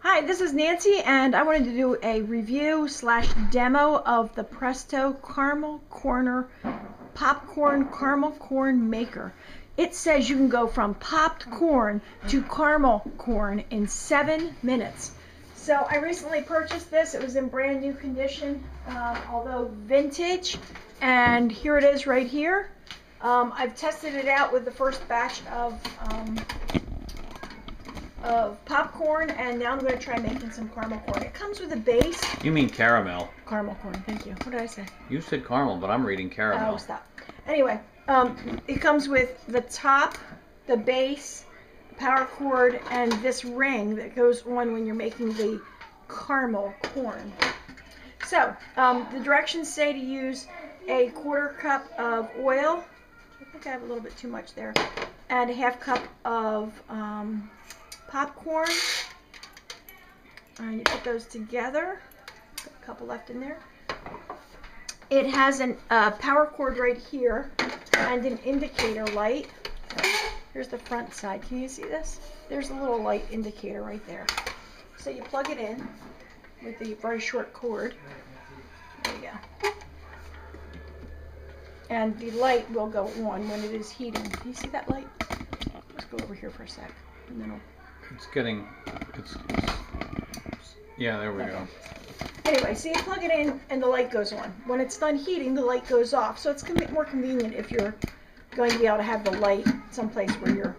Hi, this is Nancy, and I wanted to do a review / demo of the Presto Caramel Corn'r popcorn caramel corn maker. It says you can go from popped corn to caramel corn in 7 minutes. So I recently purchased this. It was in brand new condition, although vintage, and here it is right here. I've tested it out with the first batch of popcorn, and now I'm going to try making some caramel corn. It comes with a base. You mean caramel. Caramel corn, thank you. What did I say? You said caramel, but I'm reading caramel. Oh, stop. Anyway, it comes with the top, the base, power cord, and this ring that goes on when you're making the caramel corn. So, the directions say to use a 1/4 cup of oil. I think I have a little bit too much there. And a 1/2 cup of popcorn, and you put those together. Got a couple left in there. It has a power cord right here and an indicator light. Here's the front side. Can you see this? There's a little light indicator right there. So you plug it in with the very short cord. There you go. And the light will go on when it is heating. Can you see that light? Let's go over here for a sec, and then yeah, there we go. Anyway, so you plug it in and the light goes on. When it's done heating, the light goes off. So it's going to be more convenient if you're going to be able to have the light someplace where you're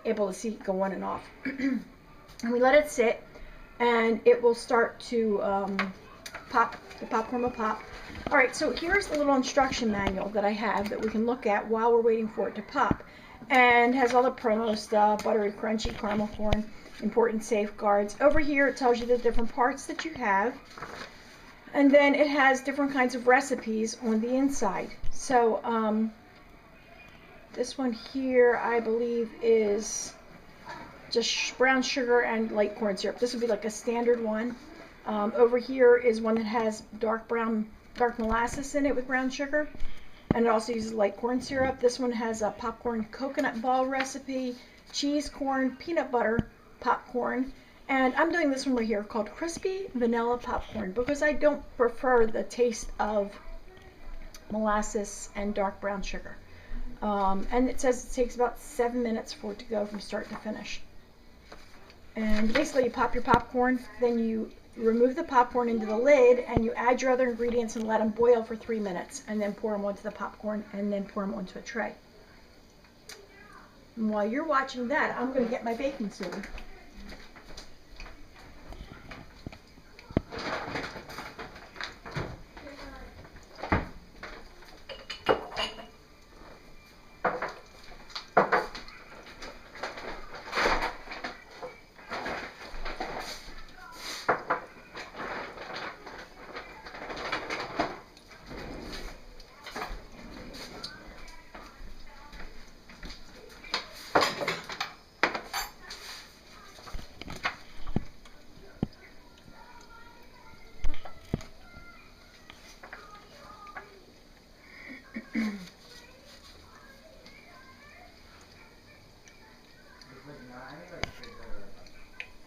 able to see it go on and off. And we let it sit, and it will start to pop. The popcorn will pop. Alright, so here's the little instruction manual that I have that we can look at while we're waiting for it to pop. And has all the promo stuff, buttery, crunchy, caramel corn, important safeguards. Over here it tells you the different parts that you have. And then it has different kinds of recipes on the inside. So this one here I believe is just brown sugar and light corn syrup. This would be like a standard one. Over here is one that has dark molasses in it with brown sugar. And it also uses light corn syrup. This one has a popcorn coconut ball recipe, cheese corn, peanut butter popcorn. And I'm doing this one right here called crispy vanilla popcorn because I don't prefer the taste of molasses and dark brown sugar. And it says it takes about 7 minutes for it to go from start to finish. And basically you pop your popcorn, then you remove the popcorn into the lid, and you add your other ingredients and let them boil for 3 minutes, and then pour them onto the popcorn, and then pour them onto a tray. And while you're watching that, I'm going to get my baking soda.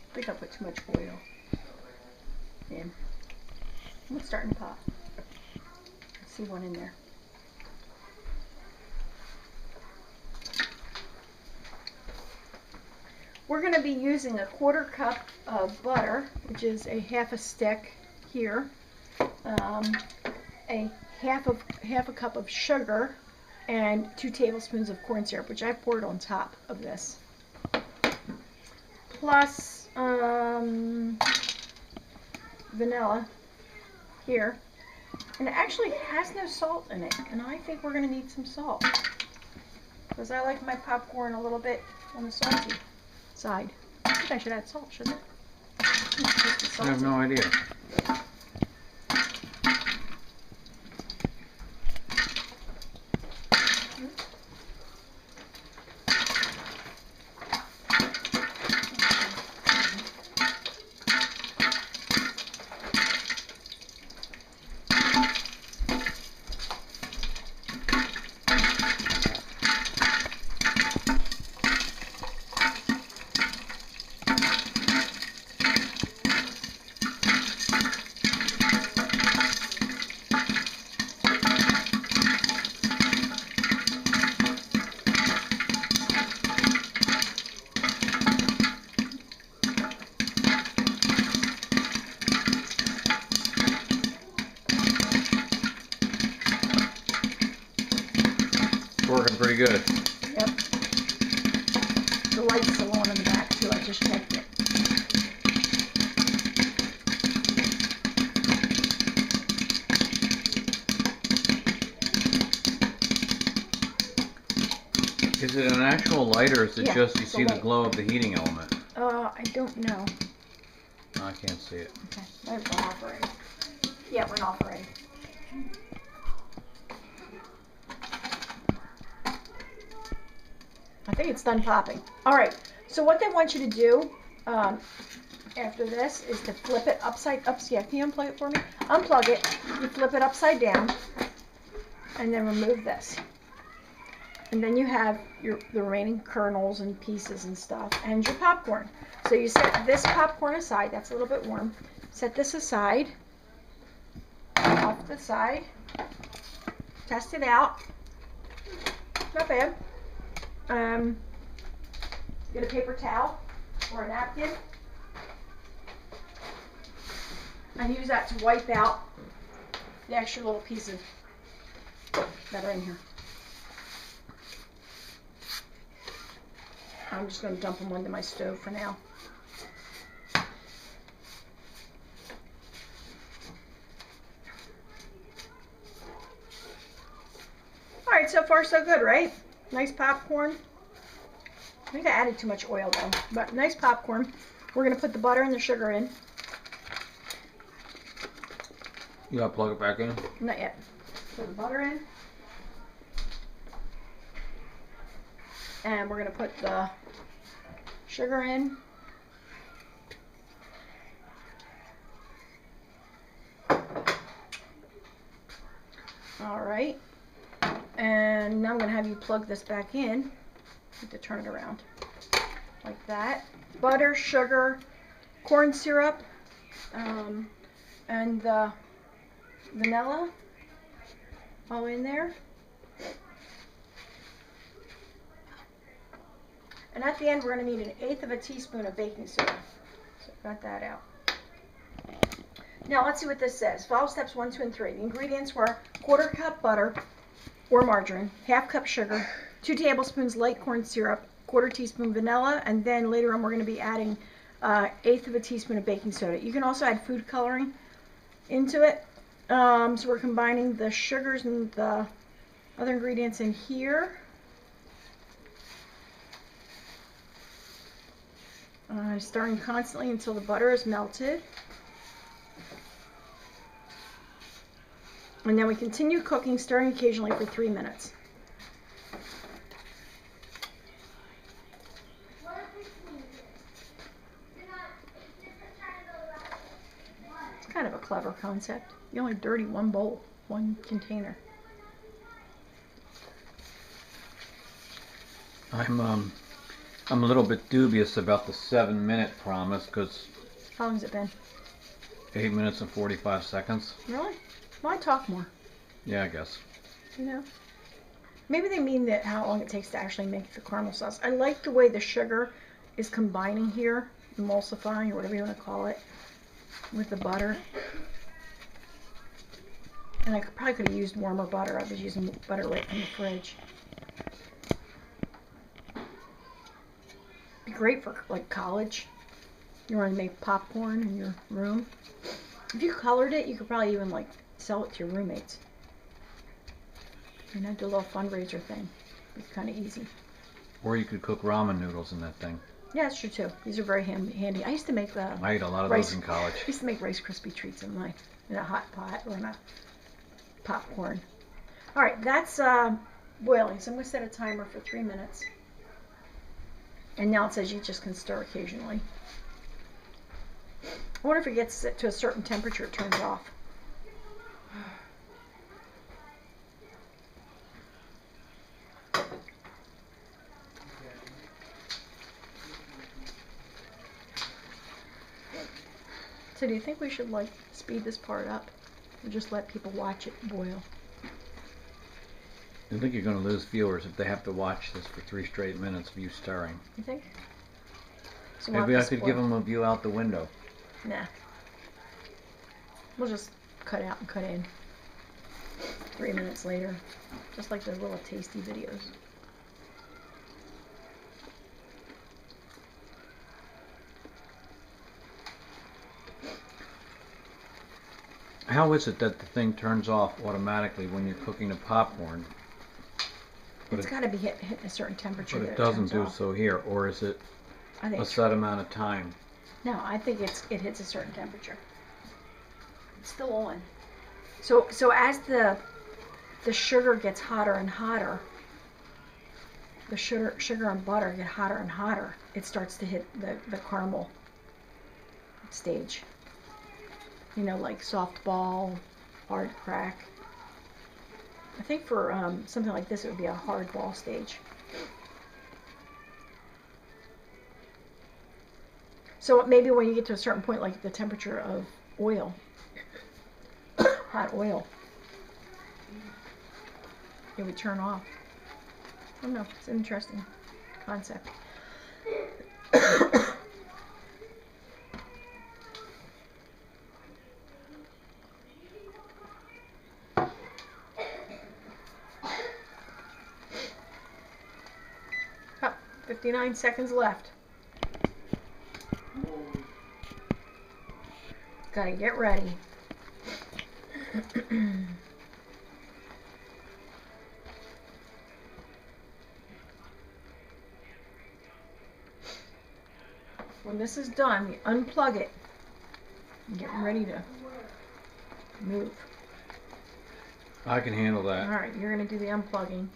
I think I put too much oil in. It's starting to pop. I see one in there. We're going to be using a 1/4 cup of butter, which is a 1/2 stick here, a half a cup of sugar, and 2 tablespoons of corn syrup, which I poured on top of this, plus vanilla here, and it actually has no salt in it, and I think we're going to need some salt because I like my popcorn a little bit on the salty side. I think I should add salt, shouldn't I? I have no idea. Very good. Yep. The light's still on in the back too. I just checked it. Is it an actual light or is it Yeah, just you it's a see the light. glow of the heating element? I don't know. No, I can't see it. Okay, that went off already. Yeah, it went off already. I think it's done popping. All right, so what they want you to do after this is to flip it upside up. Yeah, can you unplug it for me? Unplug it. You flip it upside down, and then remove this. And then you have the remaining kernels and pieces and stuff, and your popcorn. So you set this popcorn aside. That's a little bit warm. Set this aside. Off the side. Test it out. Not bad. Get a paper towel or a napkin and use that to wipe out the extra little pieces that are in here. I'm just going to dump them onto my stove for now. Alright, so far so good, right? Nice popcorn. I think I added too much oil though, but nice popcorn. We're going to put the butter and the sugar in. You gotta plug it back in? Not yet. Put the butter in. And we're going to put the sugar in. Alright. And now I'm going to have you plug this back in. I have to turn it around. Like that. Butter, sugar, corn syrup, and the vanilla all in there. And at the end, we're going to need 1/8 of a teaspoon of baking soda. So got that out. Now let's see what this says. Follow steps 1, 2, and 3. The ingredients were 1/4 cup butter or margarine, 1/2 cup sugar, 2 tablespoons light corn syrup, 1/4 teaspoon vanilla, and then later on we're going to be adding 1/8 of a teaspoon of baking soda. You can also add food coloring into it. So we're combining the sugars and the other ingredients in here. Stirring constantly until the butter is melted. And then we continue cooking, stirring occasionally for 3 minutes. It's kind of a clever concept. You only dirty one bowl, one container. I'm a little bit dubious about the 7-minute promise because How long has it been? 8 minutes and 45 seconds. Really? Why talk more? Yeah, I guess. You know? Maybe they mean that how long it takes to actually make the caramel sauce. I like the way the sugar is combining here, emulsifying or whatever you want to call it, with the butter. And I probably could have used warmer butter. I was using butter right from the fridge. Be great for like college. You want to make popcorn in your room. If you colored it, you could probably even like sell it to your roommates. And do a little fundraiser thing. It's kind of easy. Or you could cook ramen noodles in that thing. Yeah, that's true too. These are very handy. I used to make I ate a lot of rice, those in college. I used to make Rice Krispie treats in a hot pot or in a popcorn. All right, that's boiling. So I'm going to set a timer for 3 minutes. And now it says you just can stir occasionally. I wonder if it gets to a certain temperature, it turns off. So do you think we should like speed this part up or just let people watch it boil? I think you're going to lose viewers if they have to watch this for 3 straight minutes of you stirring. You think? So we'll Maybe have I to could spoil. give them a view out the window. Nah. We'll just cut out and cut in 3 minutes later. Just like those little tasty videos. How is it that the thing turns off automatically when you're cooking the popcorn? But It's got to be hitting a certain temperature. But that it doesn't turns do off. so here, or is it I think a set amount of time? No, I think it hits a certain temperature. It's still on. So as the sugar gets hotter and hotter, the sugar and butter get hotter and hotter, it starts to hit the caramel stage. You know, like soft ball, hard crack. I think for something like this, it would be a hard ball stage. So maybe when you get to a certain point, like the temperature of oil, hot oil, it would turn off. I don't know. It's an interesting concept. Oh, 59 seconds left. Gotta get ready. When this is done, we unplug it and get ready to move. I can handle that. Alright, you're going to do the unplugging.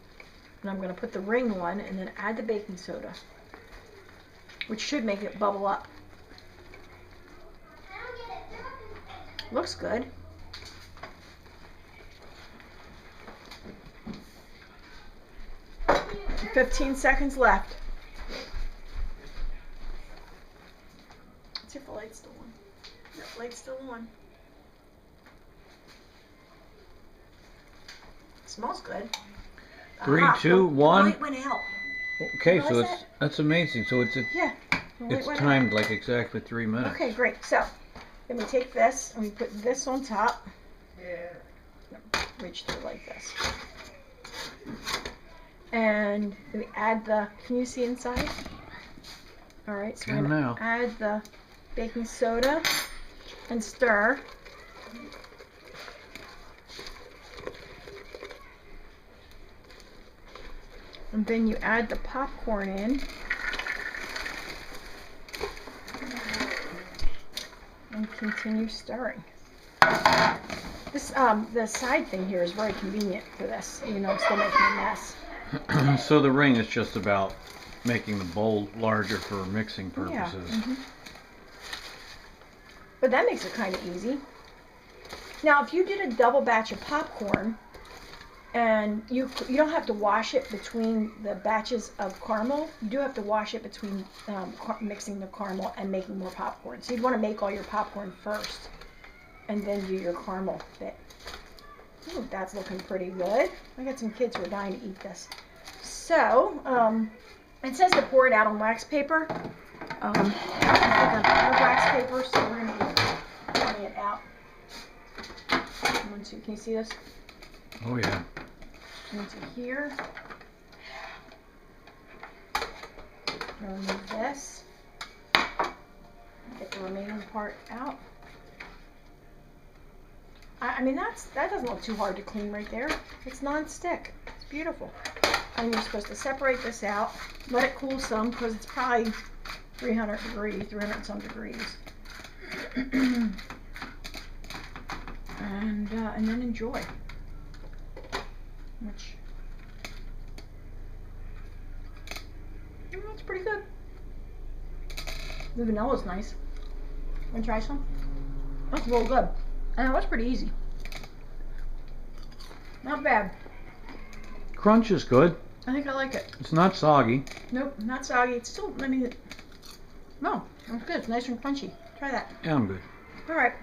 And I'm going to put the ring on and then add the baking soda, which should make it bubble up. Looks good. And 15 seconds left. Let's see if the light's still on. Yep, light's still on. Smells good. 3, Aha, 2, the 1. light went out. Okay, Realize so that? that's amazing. So it's Yeah. the light it's went timed like exactly 3 out. minutes. Okay, great. So then we take this and we put this on top. Reach through like this. And then we add the, can you see inside? Alright, so we're Can going now. to add the baking soda and stir. And then you add the popcorn in. And continue stirring. This the side thing here is very convenient for this. You know, I'm still making a mess. So the ring is just about making the bowl larger for mixing purposes. Yeah. But that makes it kind of easy. Now, if you did a double batch of popcorn, and you don't have to wash it between the batches of caramel. You do have to wash it between mixing the caramel and making more popcorn. So you'd want to make all your popcorn first, and then do your caramel bit. Ooh, that's looking pretty good. I got some kids who are dying to eat this. So, it says to pour it out on wax paper. I don't think I have wax paper, so we're going to be pouring it out. Can you see this? Oh yeah. Into here. Remove this. Get the remaining part out. I mean, that doesn't look too hard to clean right there. It's non-stick. It's beautiful. And you're supposed to separate this out, let it cool some because it's probably 300 and some degrees. And then enjoy. Which, that's pretty good. The vanilla's nice. Want to try some? That's real good. And that's pretty easy. Not bad. Crunch is good. I think I like it. It's not soggy. Nope, not soggy. It's still, I mean, no, it's good. It's nice and crunchy. Try that. Yeah, I'm good. Alright.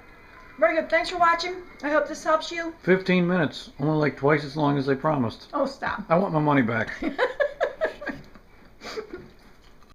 Very good. Thanks for watching. I hope this helps you. 15 minutes. Only like twice as long as they promised. Oh, stop. I want my money back.